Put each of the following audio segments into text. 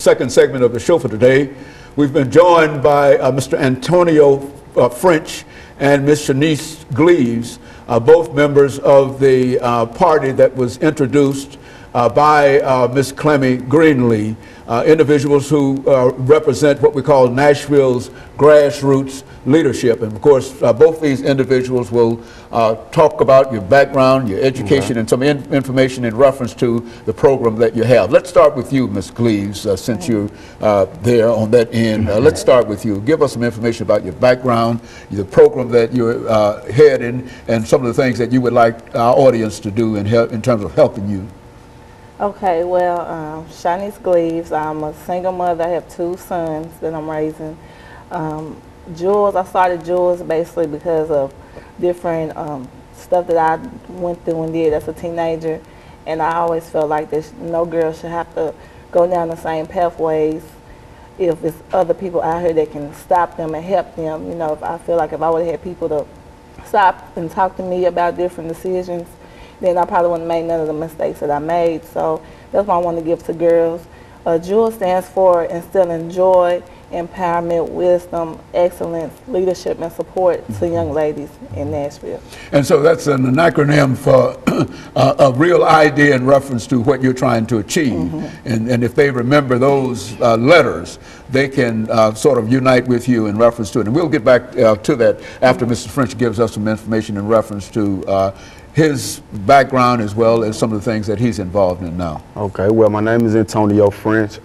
second segment of the show for today. We've been joined by Mr. Antonio French and Ms. Shanice Gleaves, both members of the party that was introduced by Ms. Clemmy Greenlee, individuals who represent what we call Nashville's grassroots leadership. And of course, both these individuals will talk about your background, your education, and some information in reference to the program that you have. Let's start with you, Ms. Gleaves, since you're there on that end. Let's start with you. Give us some information about your background, the program that you're heading, and some of the things that you would like our audience to do in terms of helping you. Okay, well, Shanice Gleaves, I'm a single mother. I have 2 sons that I'm raising. Jules, I started Jules basically because of different stuff that I went through and did as a teenager, and I always felt like no girl should have to go down the same pathways if it's other people out here that can stop them and help them. You know, I feel like if I would have had people to stop and talk to me about different decisions, then I probably wouldn't have made none of the mistakes that I made. So that's what I want to give to girls. JULE stands for instilling joy, empowerment, wisdom, excellence, leadership, and support to young ladies in Nashville. And so that's an acronym for a real idea in reference to what you're trying to achieve. And if they remember those letters, they can sort of unite with you in reference to it. And we'll get back to that after Mr. French gives us some information in reference to his background as well as some of the things that he's involved in now. Okay, well, my name is Antonio French.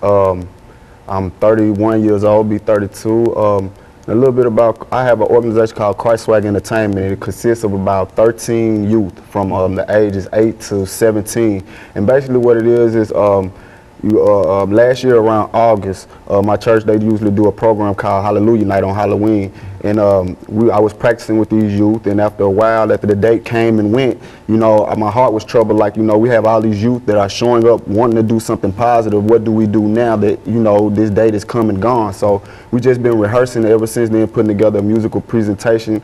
I'm 31 years old, be 32. A little bit about, I have an organization called Christ Swag Entertainment. It consists of about 13 youth from the ages 8 to 17. And basically what it is last year around August, my church, they usually do a program called Hallelujah Night on Halloween. And I was practicing with these youth, and after a while, after the date came and went, you know, my heart was troubled. Like, you know, we have all these youth that are showing up wanting to do something positive. What do we do now that, you know, this date is come and gone? So we just been rehearsing ever since then, putting together a musical presentation,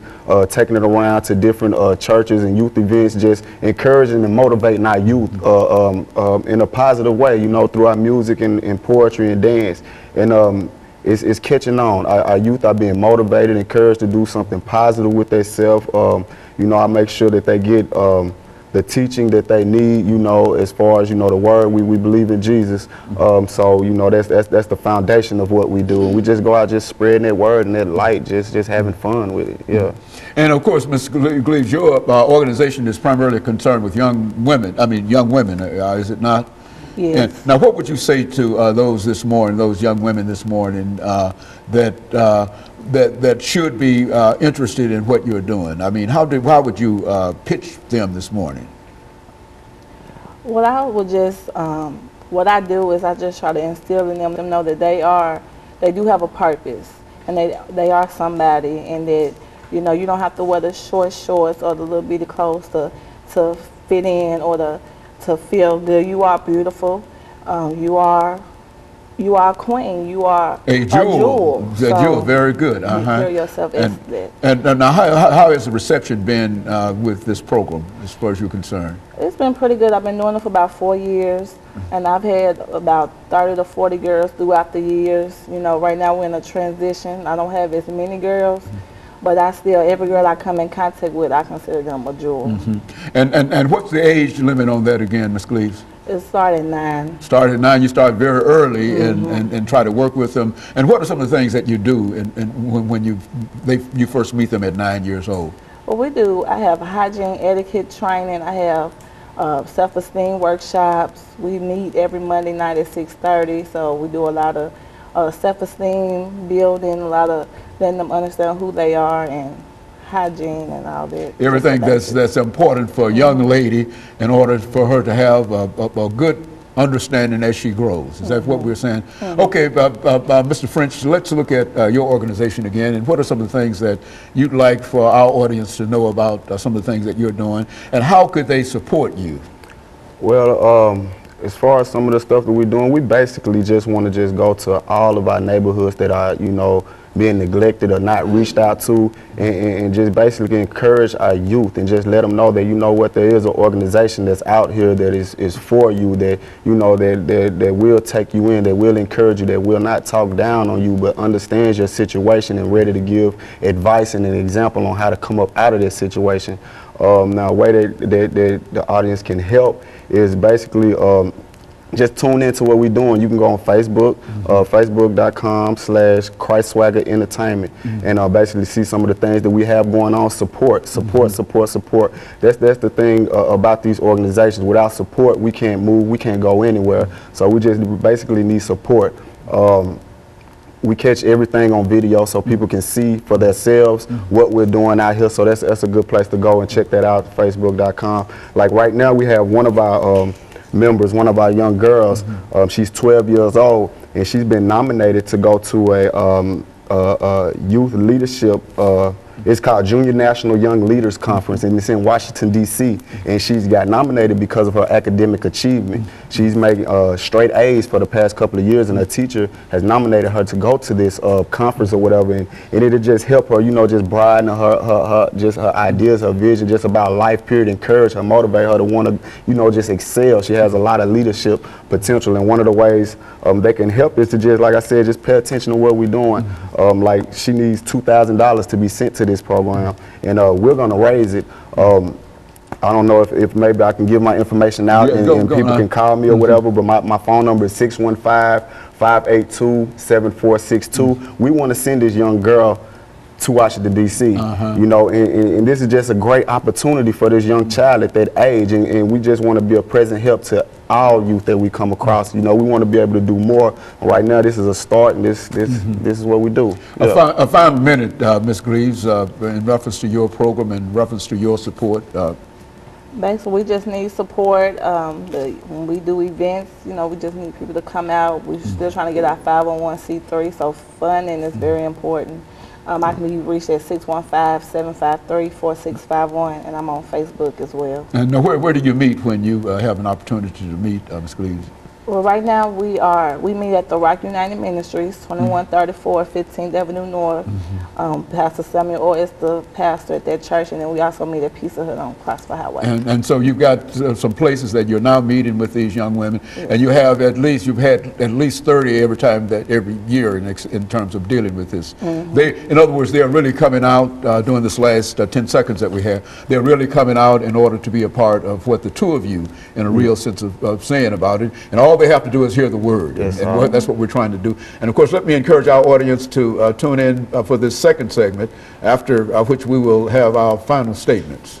taking it around to different churches and youth events, just encouraging and motivating our youth in a positive way, you know, through our music and poetry and dance. And it's catching on. Our youth are being motivated, encouraged to do something positive with themselves. You know, I make sure that they get the teaching that they need, you know, as far as, you know, the word. We believe in Jesus. So, you know, that's the foundation of what we do. And we just go out just spreading that word and that light, just having fun with it, yeah. And of course, Ms. Gleaves, your organization is primarily concerned with young women, is it not? Yes. And now, what would you say to those this morning, those young women this morning, that should be interested in what you're doing? I mean, how would you pitch them this morning? What I would just, what I do is I just try to instill in them know that they do have a purpose, and they are somebody, and that, you know, you don't have to wear the short shorts or the little bitty clothes to fit in or to feel good. You are beautiful. You are a queen. You are a jewel. A jewel, very good. You feel yourself as that. And now, how has the reception been with this program, as far as you're concerned? It's been pretty good. I've been doing it for about 4 years, and I've had about 30 to 40 girls throughout the years. You know, right now we're in a transition. I don't have as many girls. But every girl I come in contact with, I consider them a jewel. And what's the age limit on that again, Ms. Gleaves? It started at 9. Started at 9. You start very early and try to work with them. And what are some of the things that you do when you first meet them at 9 years old? Well, I have hygiene, etiquette training. I have self-esteem workshops. We meet every Monday night at 6:30. So we do a lot of self-esteem building, a lot of letting them understand who they are and hygiene and all that. Everything that's important for a young lady in order for her to have a good understanding as she grows. Is that what we're saying? Okay, Mr. French, let's look at your organization again, and what are some of the things that you'd like for our audience to know about some of the things that you're doing, and how could they support you? Well, As far as some of the stuff that we're doing, we basically just want to just go to all of our neighborhoods that are, you know, being neglected or not reached out to, and just basically encourage our youth and just let them know that, you know what, there is an organization that's out here that is for you, that, you know, that will take you in, that will encourage you, that will not talk down on you, but understands your situation and ready to give advice and an example on how to come up out of this situation. Now, a way that the audience can help is basically just tune into what we're doing. You can go on Facebook, facebook.com/ChristSwagger Entertainment, and basically see some of the things that we have going on. Support. That's the thing about these organizations. Without support, we can't move, we can't go anywhere. So we just basically need support. We catch everything on video so people can see for themselves what we're doing out here. So that's a good place to go and check that out, facebook.com. Like right now, we have one of our members, one of our young girls. She's 12 years old, and she's been nominated to go to a youth leadership. It's called Junior National Young Leaders Conference, and it's in Washington, D.C. And she's got nominated because of her academic achievement. She's making straight A's for the past couple of years, and her teacher has nominated her to go to this conference or whatever, and it'll just help her, you know, just broaden her ideas, her vision, just about life, period, encourage her, motivate her to want to, you know, just excel. She has a lot of leadership potential, and one of the ways they can help is to just, like I said, just pay attention to what we're doing. Like, she needs $2,000 to be sent to this program, and we're going to raise it. I don't know if maybe I can give my information out, and people can call me or whatever, but my phone number is 615-582-7462. We want to send this young girl to Washington, D.C. You know, and this is just a great opportunity for this young child at that age, and we just want to be a present help to all youth that we come across. You know, we want to be able to do more. Right now, this is a start, and this is what we do. A final minute, Ms. Greaves, in reference to your program, in reference to your support. Basically, we just need support. When we do events, you know, we just need people to come out. We're still trying to get our 501c3, so funding is very important. I can be reached at 615-753-4651, and I'm on Facebook as well. And where do you meet when you have an opportunity to meet Ms. Greaves? Well, right now we meet at the Rock United Ministries, 2134 15th Avenue North. Pastor Samuel is the pastor at that church, and then we also meet at Pizza Hut on Clarksville Highway. And so you've got some places that you're now meeting with these young women, and you've had at least 30 every year in terms of dealing with this. In other words, they're really coming out during this last 10 seconds that we have. They're really coming out in order to be a part of what the two of you, in a real sense of saying about it, and all they have to do is hear the word, and that's what we're trying to do. And of course, let me encourage our audience to tune in for this second segment, after which we will have our final statements.